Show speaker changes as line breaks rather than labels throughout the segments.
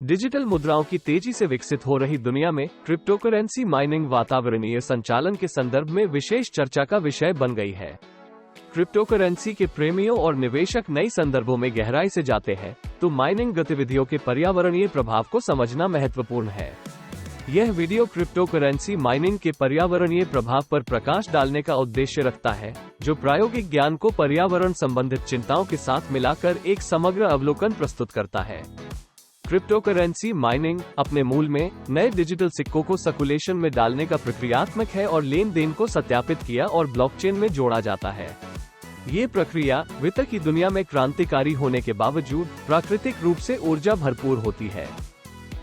Digital मुद्राओं की तेजी से विकसित हो रही दुनिया में क्रिप्टोकरेंसी माइनिंग वातावरणीय संचालन के संदर्भ में विशेष चर्चा का विषय बन गई है। क्रिप्टोकरेंसी के प्रेमियों और निवेशक नई संदर्भों में गहराई से जाते हैं, तो माइनिंग गतिविधियों के पर्यावरणीय प्रभाव को समझना महत्वपूर्ण है। यह वीडियो क्रिप्टोकरेंसी माइनिंग के पर्यावरणीय प्रभाव पर प्रकाश डालने का उद्देश्य रखता है, जो प्रायोगिक ज्ञान को पर्यावरण संबंधित चिंताओं के साथ मिलाकर एक समग्र अवलोकन प्रस्तुत करता है। क्रिप्टोकरेंसी माइनिंग अपने मूल में नए डिजिटल सिक्कों को सर्कुलेशन में डालने का प्रक्रियात्मक है और लेन देन को सत्यापित किया और ब्लॉकचेन में जोड़ा जाता है। ये प्रक्रिया वित्त की दुनिया में क्रांतिकारी होने के बावजूद प्राकृतिक रूप से ऊर्जा भरपूर होती है।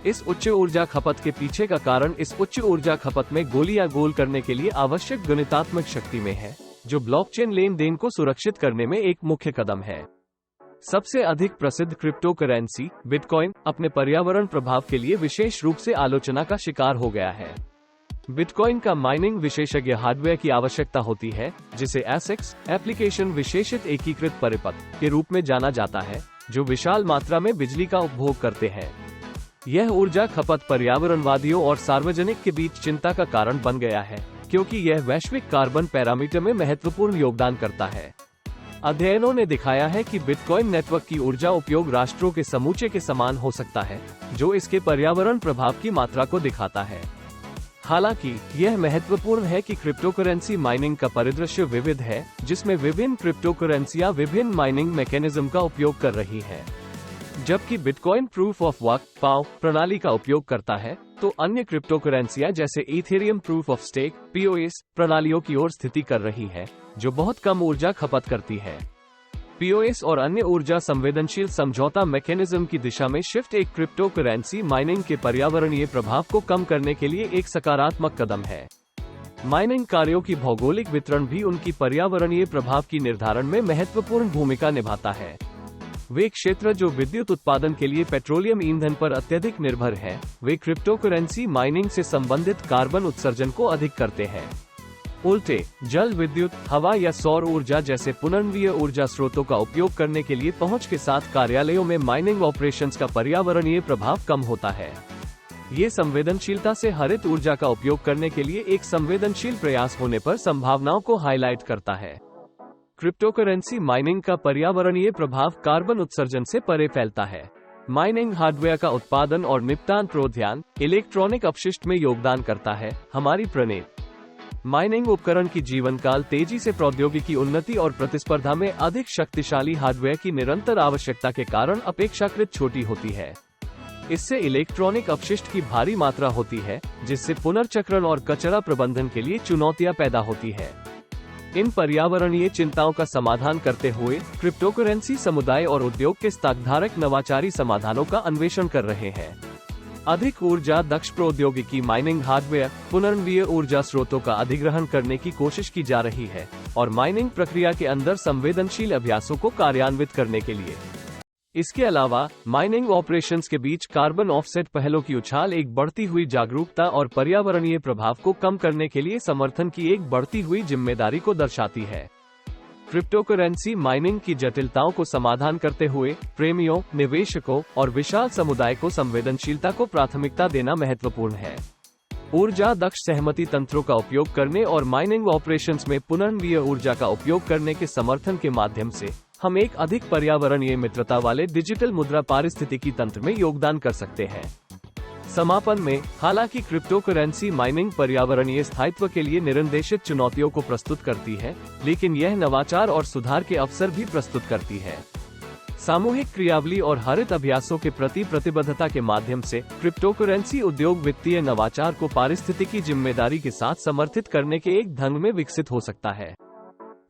इस उच्च ऊर्जा खपत के पीछे का कारण इस उच्च ऊर्जा खपत में गोलियां गोल करने के लिए आवश्यक गणितात्मक शक्ति में है, जो ब्लॉकचेन लेन देन को सुरक्षित करने में एक मुख्य कदम है। सबसे अधिक प्रसिद्ध क्रिप्टोकरेंसी बिटकॉइन अपने पर्यावरण प्रभाव के लिए विशेष रूप से आलोचना का शिकार हो गया है। बिटकॉइन का माइनिंग विशेषज्ञ हार्डवेयर की आवश्यकता होती है, जिसे एसिक्स एप्लीकेशन विशेषित एकीकृत परिपथ के रूप में जाना जाता है, जो विशाल मात्रा में बिजली का उपभोग करते हैं। यह ऊर्जा खपत पर्यावरणवादियों और सार्वजनिक के बीच चिंता का कारण बन गया है, क्योंकि यह वैश्विक कार्बन पैरामीटर में महत्वपूर्ण योगदान करता है। अध्ययनों ने दिखाया है कि बिटकॉइन नेटवर्क की ऊर्जा उपयोग राष्ट्रों के समूचे के समान हो सकता है, जो इसके पर्यावरण प्रभाव की मात्रा को दिखाता है। हालांकि यह महत्वपूर्ण है कि क्रिप्टोकरेंसी माइनिंग का परिदृश्य विविध है, जिसमें विभिन्न क्रिप्टोकरेंसियां विभिन्न माइनिंग मैकेनिज्म का उपयोग कर रही हैं। जबकि Bitcoin proof of work PoW प्रणाली का उपयोग करता है, तो अन्य क्रिप्टोकरेंसियां जैसे Ethereum proof of stake POS प्रणालियों की ओर स्थिति कर रही है, जो बहुत कम ऊर्जा खपत करती है। पीओएस और अन्य ऊर्जा संवेदनशील समझौता मैकेनिज्म की दिशा में शिफ्ट एक क्रिप्टोकरेंसी माइनिंग के पर्यावरणीय प्रभाव को कम करने के लिए एक सकारात्मक कदम है। माइनिंग कार्यों की भौगोलिक वितरण भी उनकी पर्यावरणीय प्रभाव की निर्धारण में महत्वपूर्ण भूमिका निभाता है। वे क्षेत्र जो विद्युत उत्पादन के लिए पेट्रोलियम ईंधन पर अत्यधिक निर्भर हैं, वे क्रिप्टोकरेंसी माइनिंग से संबंधित कार्बन उत्सर्जन को अधिक करते हैं। उल्टे जल विद्युत, हवा या सौर ऊर्जा जैसे पुनर्नवीय ऊर्जा स्रोतों का उपयोग करने के लिए पहुंच के साथ कार्यालयों में माइनिंग ऑपरेशंस का पर्यावरणीय प्रभाव कम होता है। ये संवेदनशीलता से हरित ऊर्जा का उपयोग करने के लिए एक संवेदनशील प्रयास होने पर संभावनाओं को हाईलाइट करता है। क्रिप्टोकरेंसी माइनिंग का पर्यावरणीय प्रभाव कार्बन उत्सर्जन से परे फैलता है। माइनिंग हार्डवेयर का उत्पादन और निपटान प्रोद्यान इलेक्ट्रॉनिक अपशिष्ट में योगदान करता है। हमारी प्रणीत माइनिंग उपकरण की जीवन काल तेजी से प्रौद्योगिकी उन्नति और प्रतिस्पर्धा में अधिक शक्तिशाली हार्डवेयर की निरंतर आवश्यकता के कारण अपेक्षाकृत छोटी होती है। इससे इलेक्ट्रॉनिक अपशिष्ट की भारी मात्रा होती है, जिससे पुनर्चक्रण और कचरा प्रबंधन के लिए चुनौतियां पैदा होती है। इन पर्यावरणीय चिंताओं का समाधान करते हुए क्रिप्टोकरेंसी समुदाय और उद्योग के स्टॉकधारक नवाचारी समाधानों का अन्वेषण कर रहे हैं। अधिक ऊर्जा दक्ष प्रौद्योगिकी माइनिंग हार्डवेयर, पुनर्नवीय ऊर्जा स्रोतों का अधिग्रहण करने की कोशिश की जा रही है, और माइनिंग प्रक्रिया के अंदर संवेदनशील अभ्यासों को कार्यान्वित करने के लिए। इसके अलावा माइनिंग ऑपरेशंस के बीच कार्बन ऑफसेट पहलों की उछाल एक बढ़ती हुई जागरूकता और पर्यावरणीय प्रभाव को कम करने के लिए समर्थन की एक बढ़ती हुई जिम्मेदारी को दर्शाती है। क्रिप्टोकरेंसी माइनिंग की जटिलताओं को समाधान करते हुए प्रेमियों, निवेशकों और विशाल समुदाय को संवेदनशीलता को प्राथमिकता देना महत्वपूर्ण है। ऊर्जा दक्ष सहमति तंत्रों का उपयोग करने और माइनिंग ऑपरेशंस में पुनर्नवीय ऊर्जा का उपयोग करने के समर्थन के माध्यम से हम एक अधिक पर्यावरणीय मित्रता वाले डिजिटल मुद्रा पारिस्थितिकी तंत्र में योगदान कर सकते हैं। समापन में, हालांकि क्रिप्टोकरेंसी माइनिंग पर्यावरणीय स्थायित्व के लिए निर्देशित चुनौतियों को प्रस्तुत करती है, लेकिन यह नवाचार और सुधार के अवसर भी प्रस्तुत करती है। सामूहिक क्रियावली और हरित अभ्यासों के प्रति प्रतिबद्धता के माध्यम से क्रिप्टोकरेंसी उद्योग वित्तीय नवाचार को पारिस्थितिकी जिम्मेदारी के साथ समर्थित करने के एक ढंग में विकसित हो सकता है।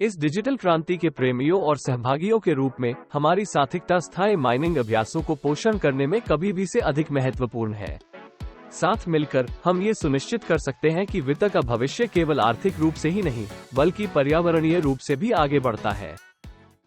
इस डिजिटल क्रांति के प्रेमियों और सहभागियों के रूप में हमारी साथिकता स्थायी माइनिंग अभ्यासों को पोषण करने में कभी भी से अधिक महत्वपूर्ण है। साथ मिलकर हम ये सुनिश्चित कर सकते हैं कि वित्त का भविष्य केवल आर्थिक रूप से ही नहीं, बल्कि पर्यावरणीय रूप से भी आगे बढ़ता है।